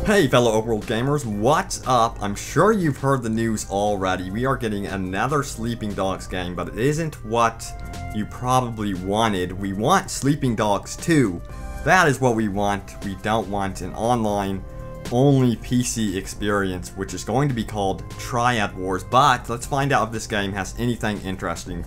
Hey fellow open world gamers, what's up? I'm sure you've heard the news already. We are getting another Sleeping Dogs game, but it isn't what you probably wanted. We want Sleeping Dogs 2. That is what we want. We don't want an online only PC experience, which is going to be called Triad Wars. But let's find out if this game has anything interesting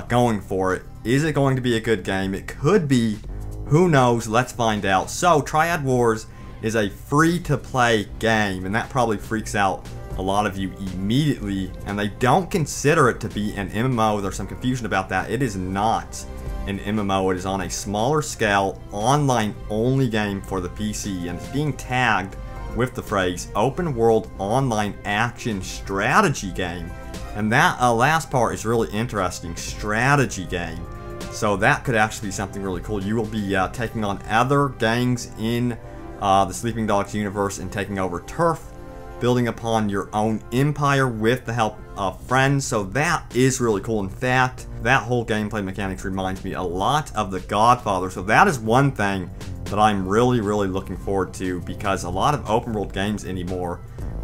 going for it. Is it going to be a good game? It could be. Who knows? Let's find out. So Triad Wars is a free-to-play game, and that probably freaks out a lot of you immediately, and they don't consider it to be an MMO. There's some confusion about that. It is not an MMO. It is on a smaller scale, online-only game for the PC, and it's being tagged with the phrase open world online action strategy game. And that last part is really interesting, strategy game. So that could actually be something really cool. You will be taking on other gangs in the Sleeping Dogs universe and taking over turf, building upon your own empire with the help of friends. So that is really cool. In fact, that whole gameplay mechanics reminds me a lot of The Godfather. So that is one thing that I'm really looking forward to, because a lot of open world games anymore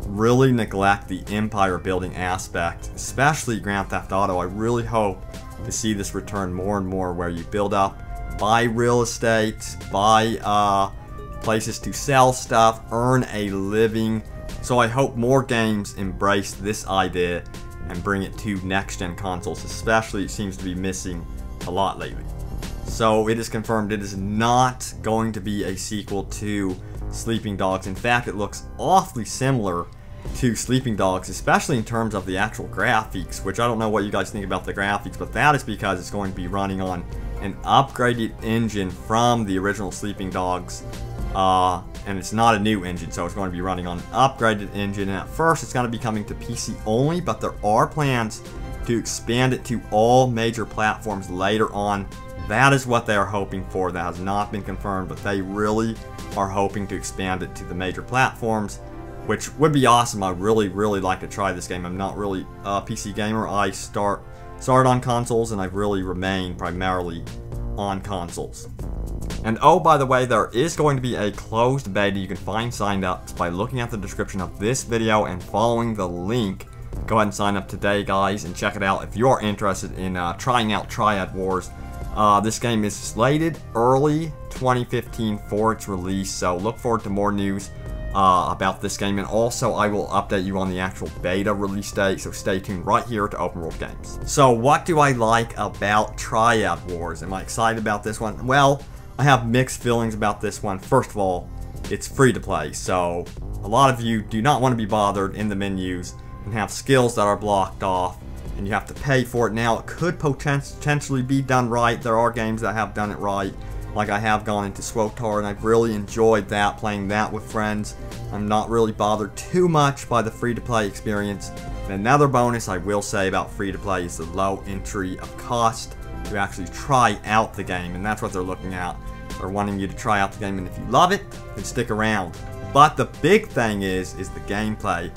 really neglect the empire building aspect, especially Grand Theft Auto. I really hope to see this return more and more, where you build up, buy real estate, buy places to sell stuff, earn a living. So I hope more games embrace this idea and bring it to next-gen consoles, especially. It seems to be missing a lot lately. So it is confirmed it is not going to be a sequel to Sleeping Dogs. In fact, it looks awfully similar to Sleeping Dogs, especially in terms of the actual graphics, which I don't know what you guys think about the graphics, but that is because it's going to be running on an upgraded engine from the original Sleeping Dogs. And it's not a new engine, so it's going to be running on an upgraded engine. And at first, it's going to be coming to PC only, but there are plans to expand it to all major platforms later on. That is what they are hoping for. That has not been confirmed, but they really are hoping to expand it to the major platforms, which would be awesome. I really like to try this game. I'm not really a PC gamer. I started on consoles, and I've really remained primarily on consoles. And oh, by the way, there is going to be a closed beta. You can find signed ups by looking at the description of this video and following the link. Go ahead and sign up today, guys, and check it out if you're interested in trying out Triad Wars. This game is slated early 2015 for its release, so look forward to more news about this game. And also, I will update you on the actual beta release date, so stay tuned right here to Open World Games. So what do I like about Triad Wars? Am I excited about this one? Well, I have mixed feelings about this one. First of all, it's free to play, so a lot of you do not want to be bothered in the menus and have skills that are blocked off, and you have to pay for it. Now, it could potentially be done right. There are games that have done it right, like I have gone into SWTOR, and I've really enjoyed that, playing that with friends. I'm not really bothered too much by the free-to-play experience. And another bonus I will say about free-to-play is the low entry of cost to actually try out the game, and that's what they're looking at. They're wanting you to try out the game, and if you love it, then stick around. But the big thing is the gameplay.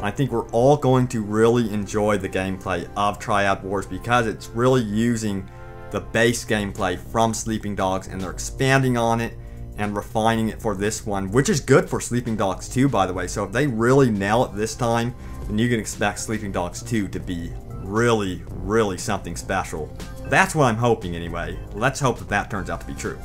I think we're all going to really enjoy the gameplay of Triad Wars, because it's really using the base gameplay from Sleeping Dogs, and they're expanding on it and refining it for this one, which is good for Sleeping Dogs 2, by the way. So if they really nail it this time, then you can expect Sleeping Dogs 2 to be really something special. That's what I'm hoping anyway. Let's hope that that turns out to be true.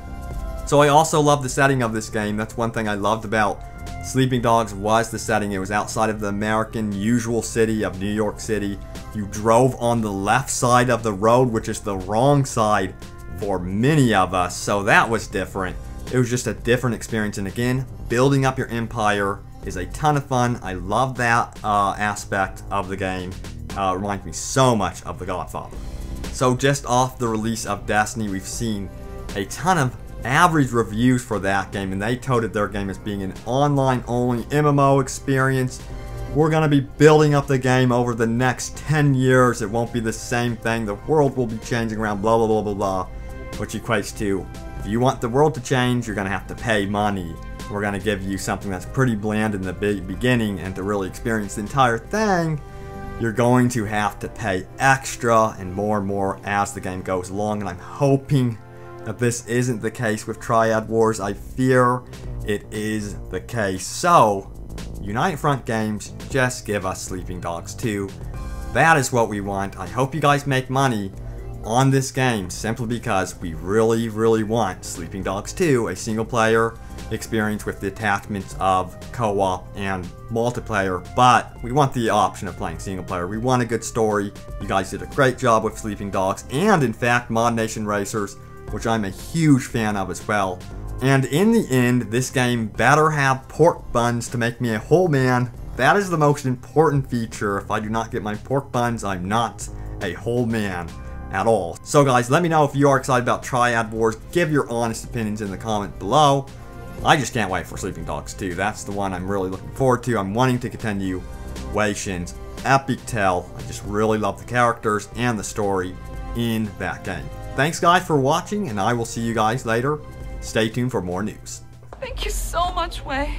So I also love the setting of this game. That's one thing I loved about Sleeping Dogs, was the setting. It was outside of the American usual city of New York City. You drove on the left side of the road, which is the wrong side for many of us, so that was different. It was just a different experience, and again, building up your empire is a ton of fun. I love that aspect of the game. It reminds me so much of The Godfather. So just off the release of Destiny, we've seen a ton of average reviews for that game, and they touted their game as being an online-only MMO experience. We're going to be building up the game over the next 10 years. It won't be the same thing. The world will be changing around, blah, blah, blah, blah, blah, which equates to, if you want the world to change, you're going to have to pay money. We're going to give you something that's pretty bland in the beginning, and to really experience the entire thing, you're going to have to pay extra and more as the game goes along. And I'm hoping that this isn't the case with Triad Wars. I fear it is the case. So, United Front Games, just give us Sleeping Dogs 2. That is what we want. I hope you guys make money on this game simply because we really, really want Sleeping Dogs 2, a single player experience with the attachments of co-op and multiplayer, but we want the option of playing single player. We want a good story. You guys did a great job with Sleeping Dogs and in fact Mod Nation Racers, which I'm a huge fan of as well. And in the end, this game better have pork buns to make me a whole man. That is the most important feature. If I do not get my pork buns, I'm not a whole man at all. So guys, let me know if you are excited about Triad Wars. Give your honest opinions in the comment below. I just can't wait for Sleeping Dogs 2. That's the one I'm really looking forward to. I'm wanting to continue Wei Shen's epic tale. I just really love the characters and the story in that game. Thanks guys for watching, and I will see you guys later. Stay tuned for more news. Thank you so much, Wei.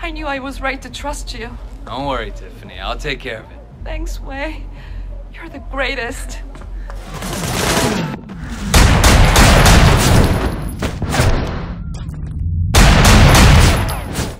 I knew I was right to trust you. Don't worry, Tiffany. I'll take care of it. Thanks, Wei. You're the greatest.